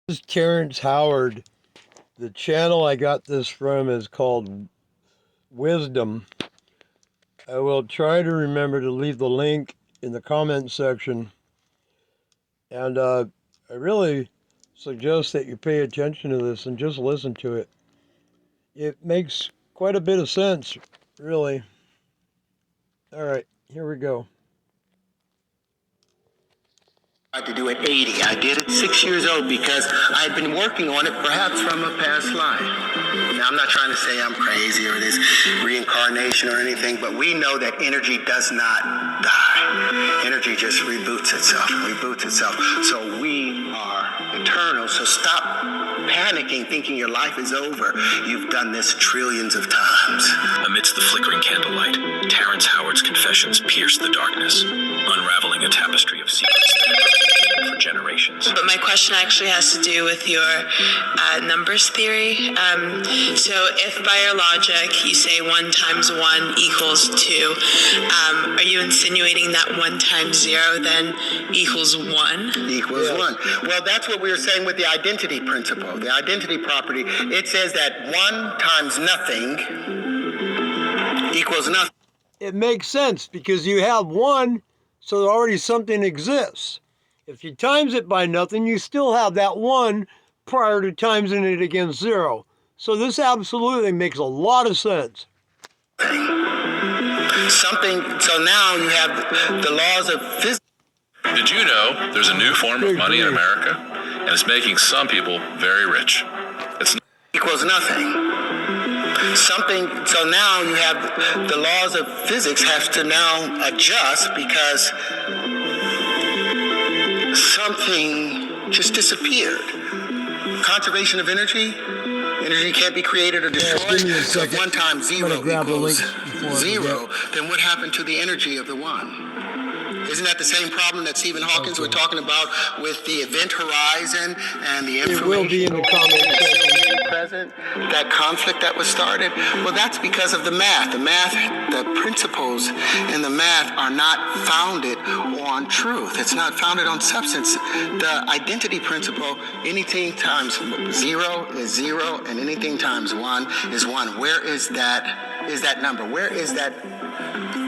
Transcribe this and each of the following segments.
This is Terrance Howard. The channel I got this from is called Wisdom. I will try to remember to leave the link in the comment section. And I really suggest that you pay attention to this and just listen to it. It makes quite a bit of sense, really. All right, here we go. I had to do at 80. I did it 6 years old because I had been working on it perhaps from a past life. Now, I'm not trying to say I'm crazy or this reincarnation or anything, but we know that energy does not die. Energy just reboots itself. So we are eternal. So stop panicking, thinking your life is over. You've done this trillions of times. Amidst the flickering candlelight, Terrance Howard's confessions pierce the darkness, unraveling a tapestry of secrets that have been for generations. But my question actually has to do with your numbers theory. So if by your logic you say 1 times 1 equals 2, are you insinuating that 1 times 0 then equals 1? Equals 1. Well, that's what we were saying with the identity principle. The identity property, it says that 1 times nothing equals nothing. It makes sense because you have 1, so already something exists. If you times it by nothing, you still have that 1 prior to timesing it against 0. So this absolutely makes a lot of sense. So now you have the laws of physics. Did you know there's a new form of money in America, and it's making some people very rich? It's equals nothing. So now you have the laws of physics have to now adjust because something just disappeared. Conservation of energy. Energy can't be created or destroyed. So if 1 times 0 equals 0, then what happened to the energy of the 1? Isn't that the same problem that Stephen Hawking was talking about with the event horizon and the information? It will be in the comment section. Present, that conflict that was started? Well, that's because of the math. The principles in the math are not founded on truth. It's not founded on substance. The identity principle, anything times 0 is 0, and anything times 1 is 1. Where is that number? Where is that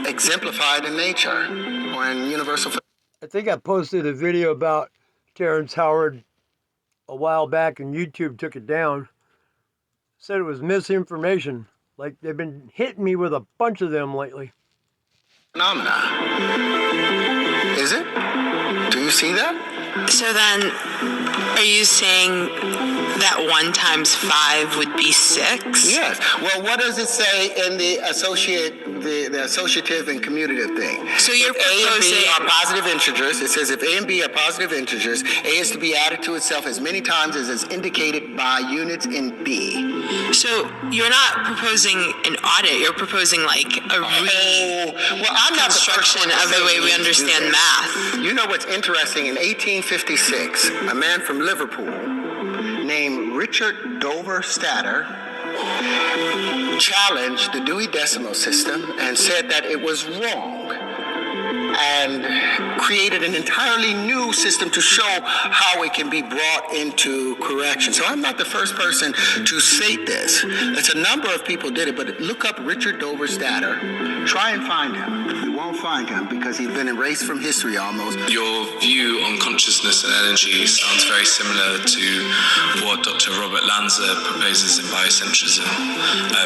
exemplified in nature or in universal? I think I posted a video about Terrance Howard a while back and YouTube took it down. Said it was misinformation. Like they've been hitting me with a bunch of them lately. Phenomena. Is it? Do you see that? So then, are you saying that 1 times 5 would be 6? Yes. Well, what does it say in the associative and commutative thing? So you're proposing A and B proposing are positive integers. It says if A and B are positive integers, A is to be added to itself as many times as is indicated by units in B. So you're not proposing an audit. You're proposing like a reconstruction of the way we understand math. You know what's interesting? In 1856, a man from Liverpool named Richard Dover Statter challenged the Dewey Decimal System and said that it was wrong and created an entirely new system to show how it can be brought into correction. So I'm not the first person to say this. It's a number of people did it, but look up Richard Dover Statter. Try and find him. You won't find him because he's been erased from history almost. Your view on consciousness and energy sounds very similar to what Dr. Robert Lanza proposes in biocentrism.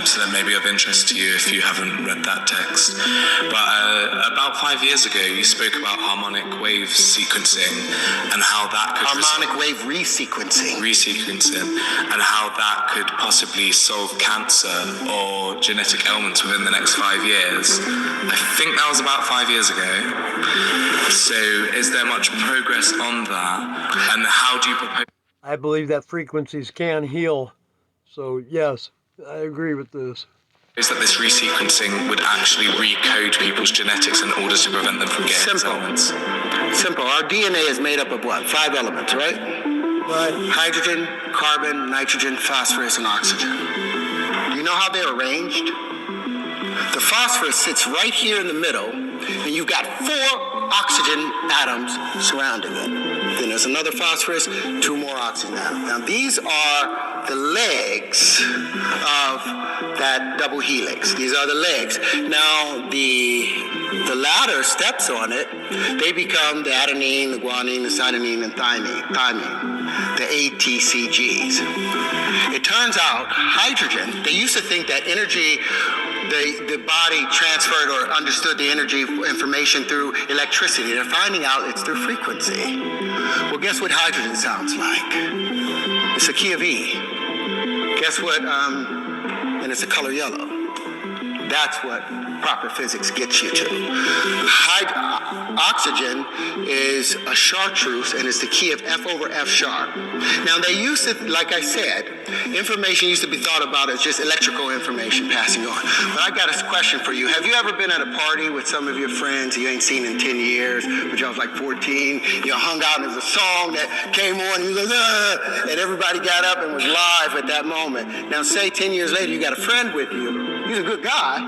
So that may be of interest to you if you haven't read that text. But about 5 years ago, you spoke about harmonic wave sequencing and how that could harmonic wave resequencing, and how that could possibly solve cancer or genetic ailments within the next 5 years. I think that was about 5 years ago. So is there much progress on that? And how do you propose? I believe that frequencies can heal. So yes, I agree with this. Is that this resequencing would actually recode people's genetics in order to prevent them from getting ailments? Simple. Our DNA is made up of what? 5 elements, right? Right. Hydrogen, carbon, nitrogen, phosphorus, and oxygen. Do you know how they're arranged? The phosphorus sits right here in the middle, and you've got 4 oxygen atoms surrounding it. Then There's another phosphorus, 2 more oxygen now. Now these are the legs of that double helix. These are the legs. Now the latter steps on it, they become the adenine, the guanine, the cytosine, and thymine, the ATCGs. It turns out hydrogen, they used to think that energy, the body transferred or understood the energy information through electricity. They're finding out it's through frequency. Well, guess what hydrogen sounds like? It's a key of E. Guess what? And it's a color yellow. That's what proper physics gets you to. Oxygen is a chartreuse, and it's the key of F over F sharp. Now they used to, like I said, information used to be thought about as just electrical information passing on. But I got a question for you. Have you ever been at a party with some of your friends you ain't seen in 10 years, but y'all was like 14, you hung out and there's a song that came on, and you was like, and everybody got up and was live at that moment. Now say 10 years later you got a friend with you, he's a good guy,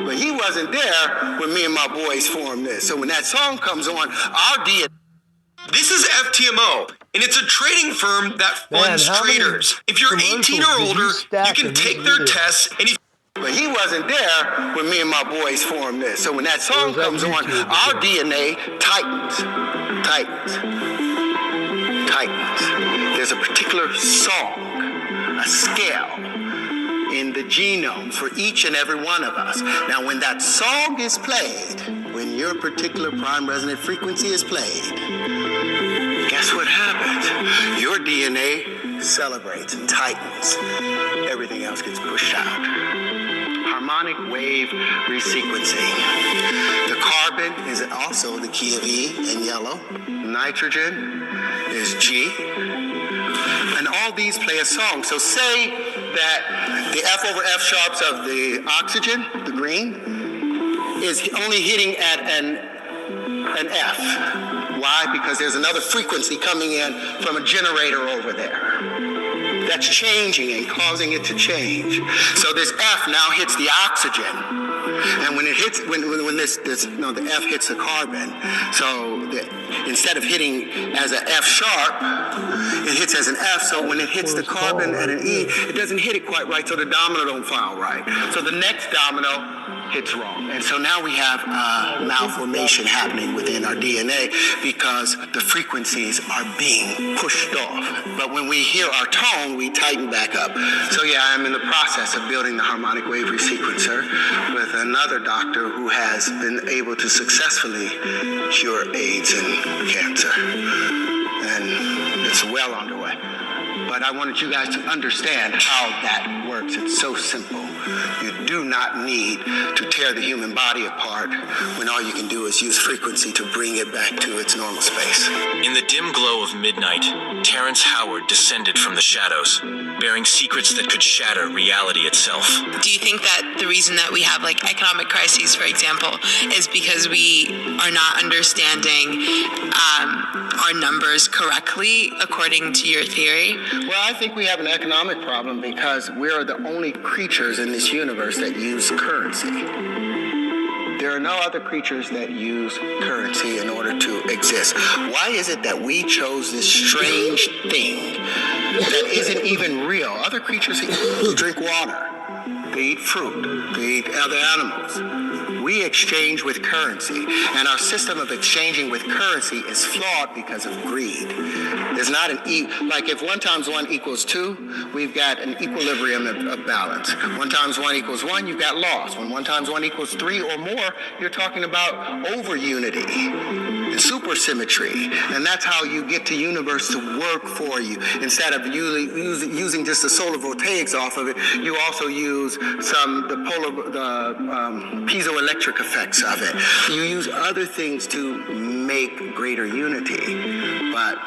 but he wasn't there when me and my boys formed this. So when that song comes on, our DNA. This is FTMO, and it's a trading firm that funds traders. If you're 18 or older, you can take their tests, and if but he wasn't there when me and my boys formed this. So when that song comes on, our DNA tightens. There's a particular song, a scale in the genome for each and every one of us. Now, when that song is played, when your particular prime resonant frequency is played, guess what happens? Your DNA celebrates and tightens. Everything else gets pushed out. Harmonic wave resequencing. The carbon is also the key of E in yellow. Nitrogen is G. And all these play a song. So say that the F over F sharps of the oxygen, the green, is only hitting at an F. Why? Because there's another frequency coming in from a generator over there. That's changing and causing it to change. So this F now hits the oxygen. And when it hits, when the F hits the carbon, so instead of hitting as an F sharp, it hits as an F. So when it hits the carbon at an E, it doesn't hit it quite right, so the domino don't file right. So the next domino hits wrong. And so now we have malformation happening within our DNA because the frequencies are being pushed off. But when we hear our tone, we tighten back up. So yeah, I'm in the process of building the harmonic wave resequencer with another doctor who has been able to successfully cure AIDS and cancer. And it's well underway. But I wanted you guys to understand how that works. It's so simple. You do not need to tear the human body apart when all you can do is use frequency to bring it back to its normal space. In the dim glow of midnight, Terrance Howard descended from the shadows, bearing secrets that could shatter reality itself. Do you think that the reason that we have like economic crises, for example, is because we are not understanding our numbers correctly according to your theory? Well, I think we have an economic problem because we're the only creatures in this universe that use currency. There are no other creatures that use currency in order to exist. Why is it that we chose this strange thing that isn't even real? Other creatures drink water, they eat fruit, they eat other animals. We exchange with currency, and our system of exchanging with currency is flawed because of greed. There's not like if 1 times 1 equals 2, we've got an equilibrium of balance. 1 times 1 equals 1, you've got loss. When 1 times 1 equals 3 or more, you're talking about over unity and supersymmetry, and that's how you get the universe to work for you. Instead of using just the solar voltaics off of it, you also use the piezoelectric effects of it. You use other things to make greater unity. But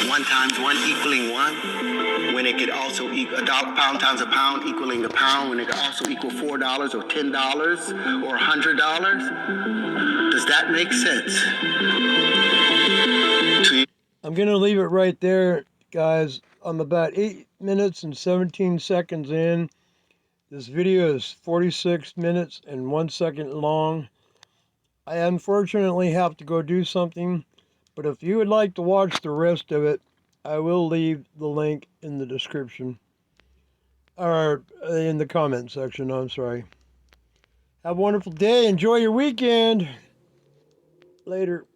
1 times 1 equaling 1, when it could also equal a pound times a pound equaling a pound, when it could also equal $4 or $10 or $100. Does that make sense to you? I'm going to leave it right there, guys. I'm about 8 minutes and 17 seconds in. This video is 46 minutes and 1 second long. I unfortunately have to go do something, But if you would like to watch the rest of it, I will leave the link in the description. Or in the comment section, I'm sorry. Have a wonderful day. Enjoy your weekend. Later.